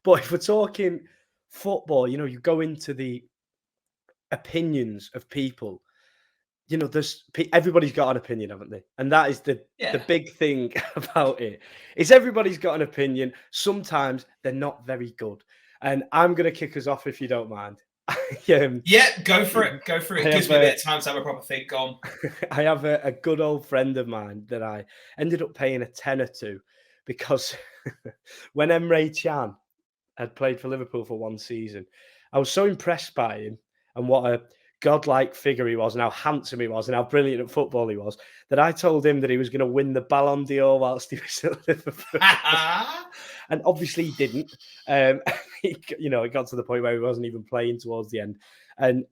But if we're talking football, you go into the opinions of people. Everybody's got an opinion, haven't they? And that is the Yeah. big thing about it. Is everybody's got an opinion. Sometimes they're not very good. And I'm going to kick us off if you don't mind. Yeah, go for it. Go for it. It gives me a bit of time to have a proper think. Go on. I have a good old friend of mine that I ended up paying a tenner to because when Emre Can had played for Liverpool for one season, I was so impressed by him and what a godlike figure he was and how handsome he was and how brilliant at football he was, that I told him that he was going to win the Ballon d'Or whilst he was at Liverpool. And obviously he didn't. It got to the point where he wasn't even playing towards the end. And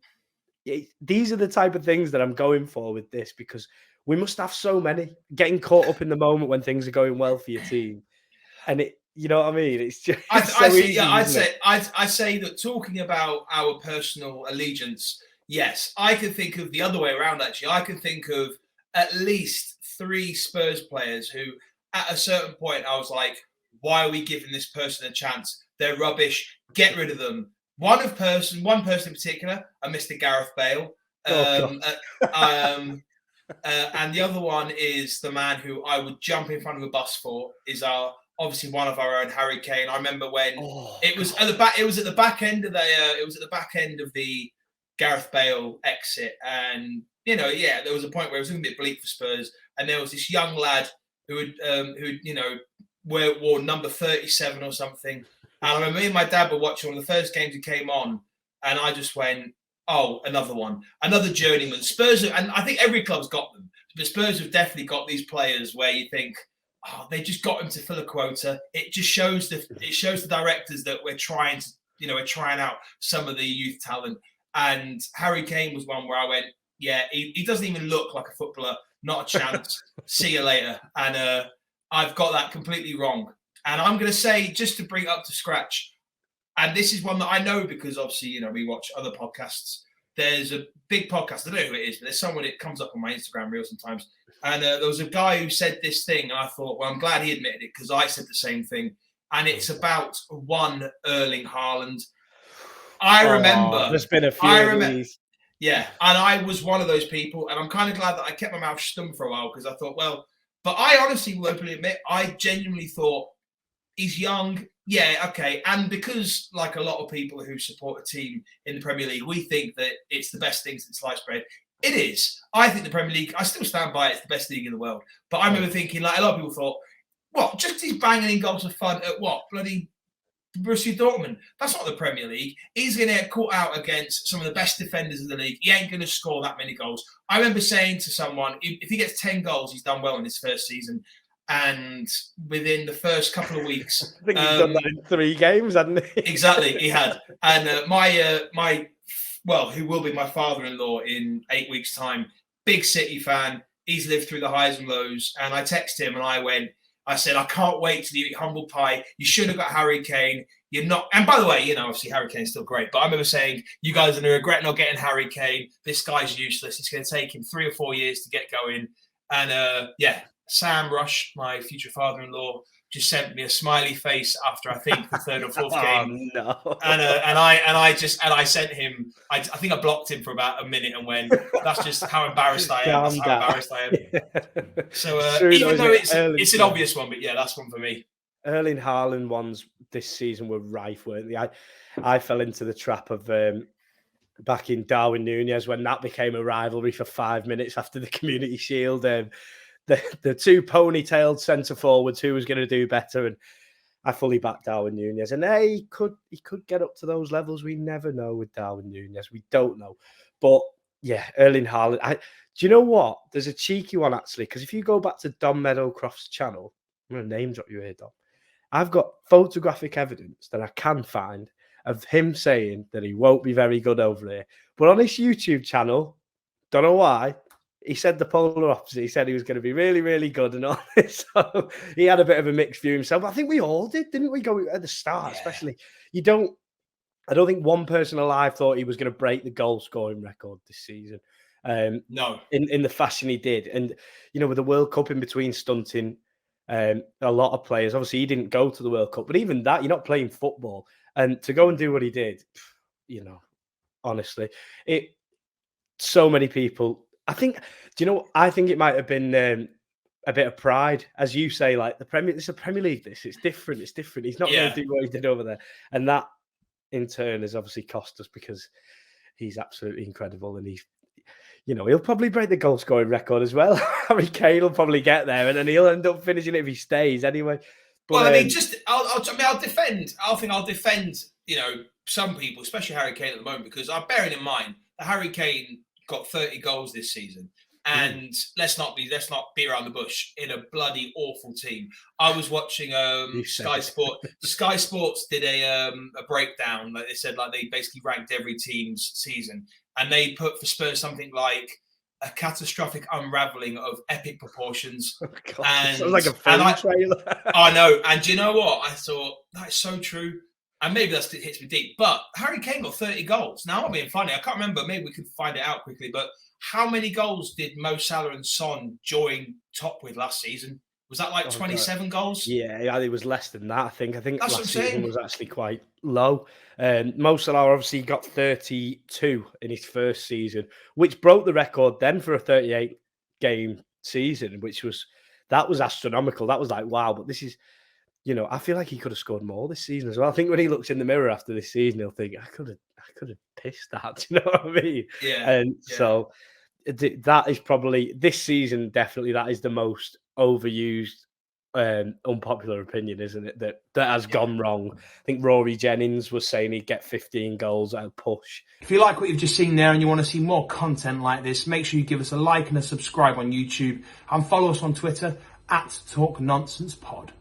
these are the type of things that I'm going for with this, because we must have so many getting caught up in the moment when things are going well for your team. And you know what I mean? It's just I'd say that talking about our personal allegiance, yes, I can think of the other way around, actually. I can think of at least 3 Spurs players who, at a certain point, I was like, why are we giving this person a chance? They're rubbish. Get rid of them. One person in particular, Mr. Gareth Bale. And the other one is the man who I would jump in front of a bus for, is obviously one of our own, Harry Kane. I remember when it was at the back end of the Gareth Bale exit, and there was a point where it was going to be bleak for Spurs, and there was this young lad who wore number 37 or something. And I remember me and my dad were watching one of the first games he came on, and I just went, oh, another one, another journeyman. Spurs, and I think every club's got them, but Spurs have definitely got these players where you think, oh, they just got him to fill a quota. It just shows the directors that we're trying out some of the youth talent. And Harry Kane was one where I went, yeah, he doesn't even look like a footballer. Not a chance. See you later. And I've got that completely wrong. And I'm going to say, just to bring it up to scratch, and this is one that I know because obviously, we watch other podcasts. There's a big podcast. I don't know who it is, but there's someone that comes up on my Instagram reel sometimes. And there was a guy who said this thing, and I thought, well, I'm glad he admitted it, because I said the same thing. And it's about one Erling Haaland. I remember. There's been a few of these. Yeah, and I was one of those people, and I'm kind of glad that I kept my mouth shut for a while, because I thought, well, but I honestly will openly admit, I genuinely thought, he's young. Yeah, okay. And because, like a lot of people who support a team in the Premier League, we think that it's the best thing since sliced bread. It is. I think the Premier League, I still stand by it, it's the best league in the world. But I remember thinking, like, a lot of people thought, what, just he's banging in goals for fun at what? Bloody Borussia Dortmund. That's not the Premier League. He's going to get caught out against some of the best defenders in the league. He ain't going to score that many goals. I remember saying to someone, if he gets 10 goals, he's done well in his first season. And within the first couple of weeks, I think he's done that in 3 games, hasn't he? Exactly, he had. And who will be my father-in-law in 8 weeks' time, big City fan. He's lived through the highs and lows. And I texted him and I said, I can't wait till you eat humble pie. You should have got Harry Kane. You're not. And by the way, obviously Harry Kane's still great. But I remember saying, you guys are going to regret not getting Harry Kane. This guy's useless. It's going to take him 3 or 4 years to get going. And Sam Rush, my future father-in-law, just sent me a smiley face after I think the 3rd or 4th game. No. And I sent him. I think I blocked him for about a minute and went, "That's just how embarrassed I am." That's how embarrassed I am. Yeah. So even though it's an obvious one, but yeah, that's one for me. Erling Haaland ones this season were rife, weren't they? I fell into the trap of back in Darwin Núñez when that became a rivalry for 5 minutes after the Community Shield. The 2 ponytailed centre forwards, who was going to do better, and I fully backed Darwin Núñez. And he could get up to those levels. We never know with Darwin Núñez. We don't know. But yeah, Erling Haaland. Do you know what? There's a cheeky one actually, because if you go back to Dom Meadowcroft's channel, I'm going to name drop you here, Dom. I've got photographic evidence that I can find of him saying that he won't be very good over here. But on his YouTube channel, don't know why, he said the polar opposite. He said he was going to be really, really good and all this. So he had a bit of a mixed view himself. I think we all did, didn't we? Go at the start, especially. I don't think one person alive thought he was going to break the goal scoring record this season. No. In the fashion he did. And, with the World Cup in between stunting, A lot of players, obviously, he didn't go to the World Cup, but even that, you're not playing football, and to go and do what he did, you know, honestly, it. So many people. I think. Do you know? I think it might have been a bit of pride, as you say. Like the Premier, it's a Premier League. It's different. It's different. He's not going Yeah. to do what he did over there, and that in turn has obviously cost us because he's absolutely incredible, and he's. He'll probably break the goal scoring record as well. Harry Kane will probably get there, and then he'll end up finishing it if he stays anyway. But, Well, I mean, I'll defend. I'll defend. Some people, especially Harry Kane at the moment, because I'm bearing in mind that Harry Kane got 30 goals this season, and let's not beat around the bush in a bloody awful team. I was watching Sky Sport. Sky Sports did a breakdown. Like they said, like they basically ranked every team's season, and they put for Spurs something like a catastrophic unraveling of epic proportions. Oh God, and sounds like a film trailer. I know, and do you know what? I thought that's so true. And maybe it hits me deep. But Harry Kane got 30 goals. Now, I'm not being funny. I can't remember. Maybe we could find it out quickly. But how many goals did Mo Salah and Son join top with last season? Was that like 27 goals? Yeah, it was less than that, I think. I think last season was actually quite low. Mo Salah obviously got 32 in his first season, which broke the record then for a 38-game season, that was astronomical. That was like, wow. But this is... I feel like he could have scored more this season as well. I think when he looks in the mirror after this season, he'll think, I could have pissed that. Do you know what I mean? Yeah. And so that is probably this season. Definitely, that is the most overused, unpopular opinion, isn't it? That has gone wrong. I think Rory Jennings was saying he'd get 15 goals at a push. If you like what you've just seen there and you want to see more content like this, make sure you give us a like and a subscribe on YouTube and follow us on Twitter @TalkNonsensePod.